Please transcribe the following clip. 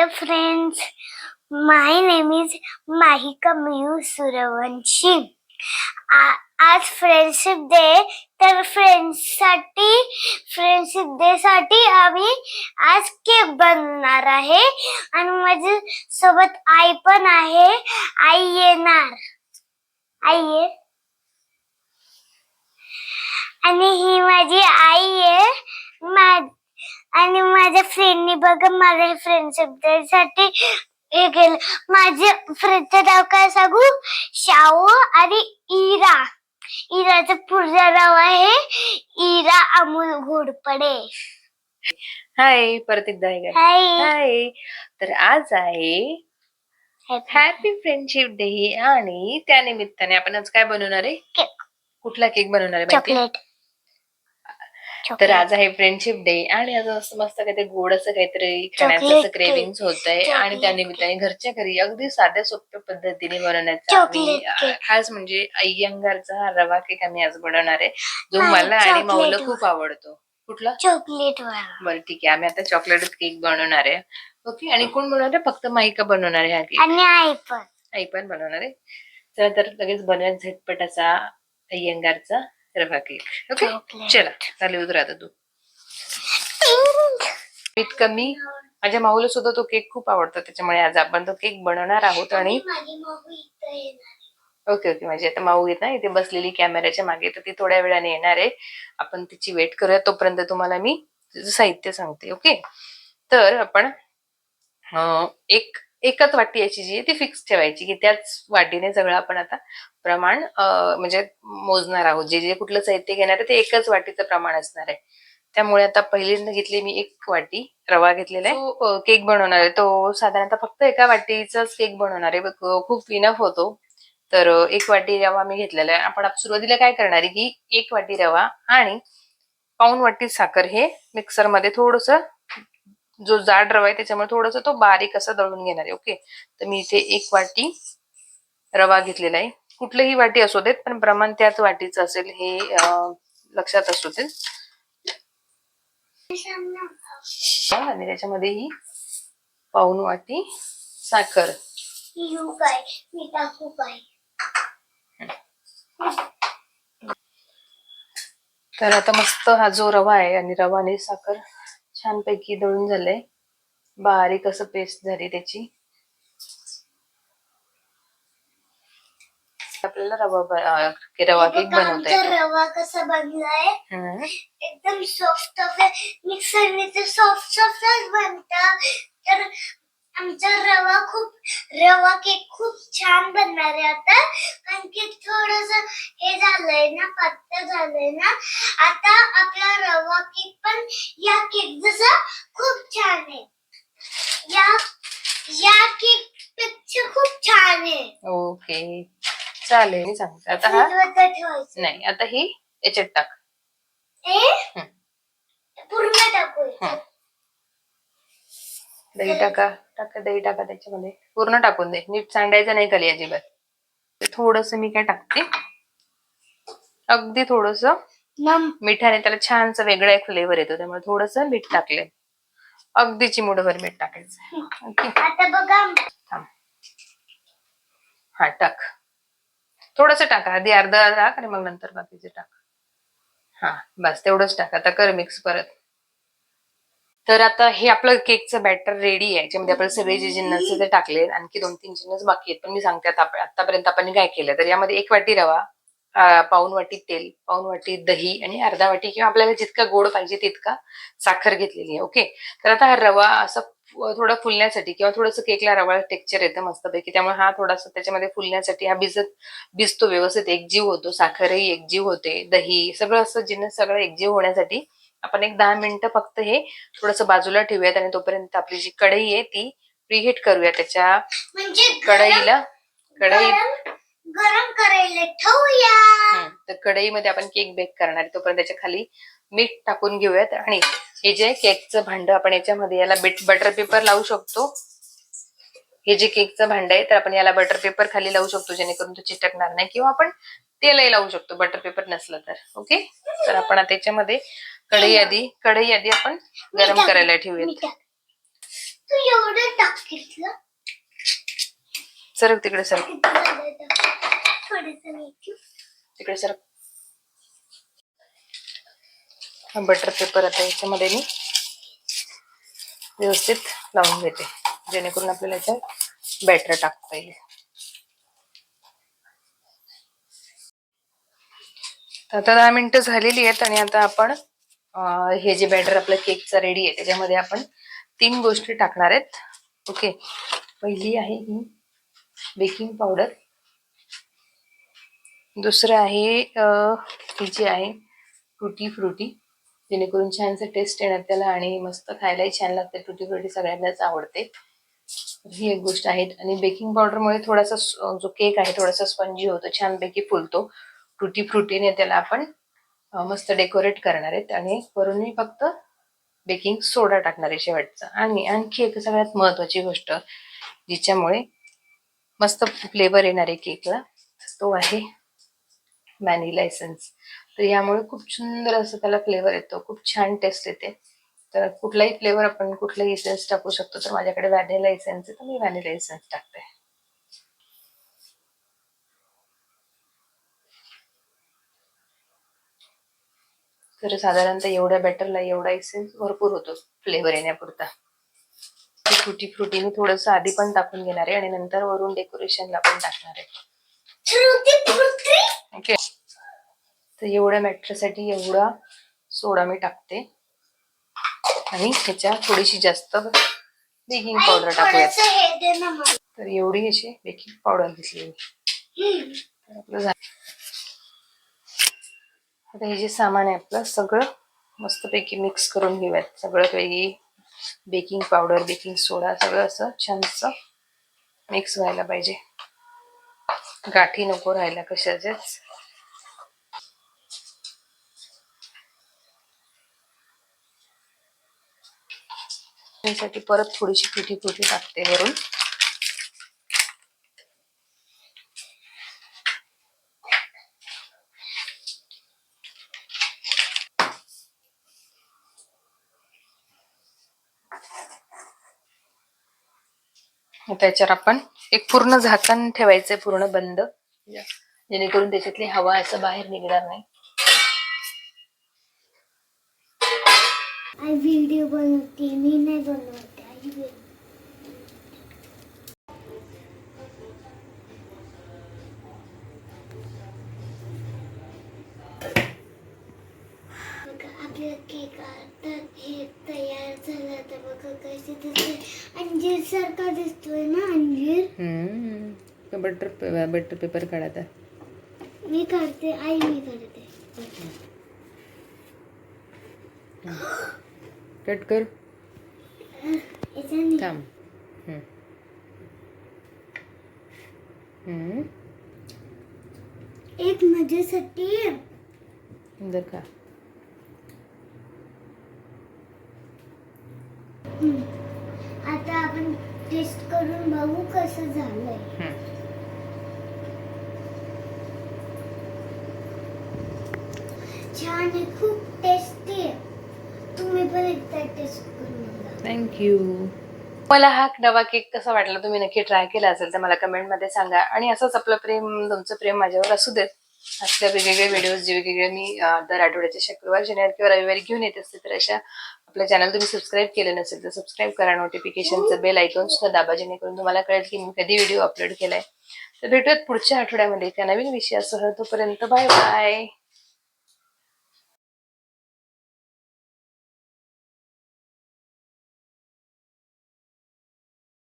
Hello friends, my name is Mahika Miyu Suravanshi. आज friendship day, तर friendship day साठी आम्ही आज केक बनवणार आहे आणि माझ्या सोबत आई पण आहे. आई येणार, आई ये. आणि ही माझी आई आहे. आणि माझ्या फ्रेंडनी बघा माझ्या फ्रेंडशिप डे साठी हे केलं. माझ्या फ्रेंडचं नाव काय सांगू? शाओ आणि इरा. इराचं पूर्ण नाव आहे इरा अमोल घोरपडे. हाय, परत एकदा हाय. तर आज आहे हॅपी फ्रेंडशिप डे आणि त्या निमित्ताने आपण आज काय बनवणार आहे? केक. कुठला केक बनवणार आहे? चॉकलेट. तर आज आहे फ्रेंडशिप डे आणि आज मस्त काहीतरी गोड असं काहीतरी खाण्याचं क्रेविंग होत आहे आणि त्या निमित्ताने घरच्या घरी अगदी साध्या सोप्या पद्धतीने बनवण्याचा खास म्हणजे अय्यंगारचा रवा केक आम्ही आज बनवणार आहे, जो मला आणि माऊला खूप आवडतो. कुठला? चॉकलेट. बरं ठीक आहे, आम्ही आता चॉकलेट केक बनवणार आहे. ओके. आणि कोण बनवणार आहे? फक्त माईका बनवणार आहे हा केक आणि आई पण बनवणार आहे. तर लगेच बनवूया झटपट असा अय्यंगारचा रवा केक. ओके, चला चालू उतर आता तू. मीठ कमी. माझ्या माऊला सुद्धा तो केक खूप आवडतो, त्याच्यामुळे आज आपण तो केक बनवणार आहोत. आणि ओके, माझी आता माऊ येत ना इथे बसलेली कॅमेऱ्याच्या मागे, तर ती थोड्या वेळाने येणार आहे. आपण तिची वेट करूया, तोपर्यंत तुम्हाला मी साहित्य सांगते. ओके. तर आपण एकच वाटी याची जी आहे ती फिक्स ठेवायची, की त्याच वाटीने सगळं आपण आता प्रमाण म्हणजे मोजणार आहोत. जे जे कुठलं साहित्य घेणार आहे ते एकच वाटीचं प्रमाण असणार आहे. त्यामुळे आता पहिल्यांदा घेतली मी 1 वाटी रवा घेतलेला आहे. तो केक बनवणार आहे, तो साधारणतः फक्त एका वाटीचाच केक बनवणार आहे, खूप इनफ होतो. तर 1 वाटी रवा मी घेतलेला आहे. आपण सुरुवातीला काय करणार आहे की 1 वाटी रवा आणि पाऊण वाटी साखर हे मिक्सर मध्ये थोडस, जो जाड रवा आहे त्याच्यामुळे थोडस तो बारीक असा दळून घेणार आहे. ओके. तर मी इथे 1 वाटी रवा घेतलेला आहे. कुठलीही वाटी असू देत, पण प्रमाण त्याच वाटीचं असेल हे लक्षात असू दे. आणि त्याच्यामध्ये ही पाऊण वाटी साखर. तर आता मस्त हा जो रवा आहे आणि रवा आणि साखर छानपैकी दळून झालंय, बारीक असं पेस्ट झाली त्याची. आपल्याला रवा केक बनवता येतो. रवा कसा बनलाय एकदम सॉफ्ट. मिक्सरने सॉफ्टच बनता. तर आमचा रवा केक खूप छान बनणार आहे आता, कारण की थोडस हे झालंय ना, पातळ झालंय ना. आता आपला रवा केक पण या केक जसा खूप छान आहे. या केक पेक्षा खूप छान आहे. ओके, चालेल. मी सांगते आता. नाही, आता ही याच्यात टाक. पूर्ण टाकू. दही टाका दही टाका त्याच्यामध्ये. पूर्ण टाकून दे, नीट सांडायचं नाही खाली अजिबात. थोडस मी काय टाकते, अगदी थोडस मिठाने त्याला छानसा वेगळा एक फ्लेवर येतो, त्यामुळे थोडस मीठ टाकले. अगदी चिमूटभर मीठ टाकायचं. आता बघा. हा टाक, थोडस टाका आधी, अर्धा टाक आणि मग नंतर बाकीचे टाक. हा बस तेवढंच टाक. आता कर मिक्स परत. तर आता हे आपलं केकचं बॅटर रेडी आहे, ज्यामध्ये आपण सगळे जे जिन्नस ते टाकले. आणखी 2-3 जिन्नस बाकी आहेत, पण मी सांगते आतापर्यंत आपण काय केलं. तर यामध्ये 1 वाटी रवा, पाऊण वाटी तेल, पाऊण वाटी दही आणि अर्धा वाटी किंवा आपल्याला जितका गोड पाहिजे तितका साखर घेतलेली आहे. ओके. तर आता हा रवा असा थोडा फुलण्यासाठी किंवा थोडंसं केकला रवा टेक्स्चर येतं मस्तपैकी, त्यामुळे हा थोडासा त्याच्यामध्ये फुलण्यासाठी हा भिजतो, व्यवस्थित एकजीव होतो, साखरही एकजीव होते, दही सगळं असं जिन्नस सगळं एकजीव होण्यासाठी आपण एक 10 मिनिटं फक्त हे थोडस बाजूला ठेवूयात. आणि तोपर्यंत आपली जी कढई आहे ती प्रीहीट करूया. त्याच्या कढई गरम करायला ठेवूया. तर कढईमध्ये आपण केक बेक करणार आहे, तोपर्यंत त्याच्या खाली मीठ टाकून घेऊयात. आणि हे जे केकचं भांड आपण याच्यामध्ये याला बटर पेपर लावू शकतो. हे जे केकचं भांड आहे तर आपण याला बटर पेपर खाली लावू शकतो, जेणेकरून तो चिटकणार नाही, किंवा आपण तेलही लावू शकतो बटर पेपर नसलं तर. ओके. तर आपण त्याच्यामध्ये कढई आधी आपण गरम करायला ठेवूयात. तू एवढं टाकीतलं सरक तिकडे, सरक थोडस मीठ. तिकडे, सरक. बटर पेपर आता याच्यामध्ये मी व्यवस्थित लावून घेते, जेणेकरून आपल्याला याच्यात बॅटर टाकता येईल. आता 10 मिनिटं झालेली आहेत आणि आता आपण हे जे बॅटर आपलं केकचं रेडी आहे त्याच्यामध्ये आपण 3 गोष्टी टाकणार आहेत. ओके, पहिली आहे ही बेकिंग पावडर, दुसरं आहे ही जी आहे टुटी फ्रुटी, जेणेकरून छानसं टेस्ट येणार त्याला आणि मस्त खायलाही छान लागते. टुटी फ्रुटी सगळ्यांनाच आवडते, ही एक गोष्ट आहे. आणि बेकिंग पावडरमुळे थोडासा जो केक आहे थोडासा स्पंजी होतो, छानपैकी फुलतो. टुटी फ्रुटीने त्याला आपण मस्त डेकोरेट करणार आहेत आणि वरून मी फक्त बेकिंग सोडा टाकणार आहे शेवटचा. आणि आणखी एक सगळ्यात महत्वाची गोष्ट जिच्यामुळे मस्त फ्लेवर येणार आहे केकला, तो आहे व्हॅनिला एसेन्स. तर यामुळे खूप सुंदर असं त्याला फ्लेवर येतो, खूप छान टेस्ट येते. तर कुठलाही फ्लेवर आपण कुठलाही एसेन्स टाकू शकतो. तर माझ्याकडे व्हॅनिला एसेन्स आहे तर मी व्हॅनिला एसेन्स टाकते. तर साधारणतः एवढ्या बॅटरला एवढा एसेन्स भरपूर होतो फ्लेवर येण्यापुरता. टुटी फ्रुटी मी थोडस आधी पण टाकून घेणार आहे आणि नंतर वरून डेकोरेशनला पण टाकणार आहे. ओके, तर एवढ्या बॅटरसाठी एवढा सोडा मी टाकते आणि ह्याच्या थोडीशी जास्त बेकिंग पावडर टाकूयात. तर एवढी अशी बेकिंग पावडर घेतली. आपलं झालं. आता हे जे सामान आहे आपलं सगळं मस्तपैकी मिक्स करून घेऊयात. सगळं काही बेकिंग पावडर, बेकिंग सोडा सगळं असं छानसं मिक्स व्हायला पाहिजे, गाठी नको राहायला कशाच्याच. त्यासाठी परत थोडीशी टुटी फ्रुटी टाकते वरून. त्याच्यावर आपण एक पूर्ण झाकण ठेवायचंय, पूर्ण बंद, जेणेकरून त्याच्यातली हवा असं बाहेर निघणार नाही. व्हिडिओ बनवते, मी नाही बनवते. आपला केक आता हे तयार झाला तर बघा कसे दिसते, अंजीर सारखा दिसतोय ना. अंजीर. बटर पेपर काढा. मी काढते, आई मी काढते. कट कर, थांब. एक मजेसाठी अंदर का. आता आपण टेस्ट करून बघू कसं झालंय. छान आहे, खूप टेस्टी आहे. तुम्ही पण एकदा टेस्ट करून बघा. थँक्यू. मला हा नवा केक कसा वाटला तुम्ही नक्की ट्राय केला असेल तर मला कमेंटमध्ये सांगा. आणि असंच आपलं प्रेम, तुमचं प्रेम माझ्यावर असू देत. असल्या वेगवेगळे व्हिडिओज जे वेगवेगळे मी दर आठवड्याच्या शुक्रवार, शनिवार किंवा रविवारी घेऊन येत असते. तर अशा आपल्या चॅनल तुम्ही सबस्क्राईब केलं नसेल तर सबस्क्राईब करा. नोटिफिकेशनचं बेल आयकॉन सुद्धा दाबा, जेणेकरून तुम्हाला कळेल की मी कधी व्हिडिओ अपलोड केलाय. तर भेटूयात पुढच्या आठवड्यामध्ये एका नवीन विषयासह. तोपर्यंत बाय बाय.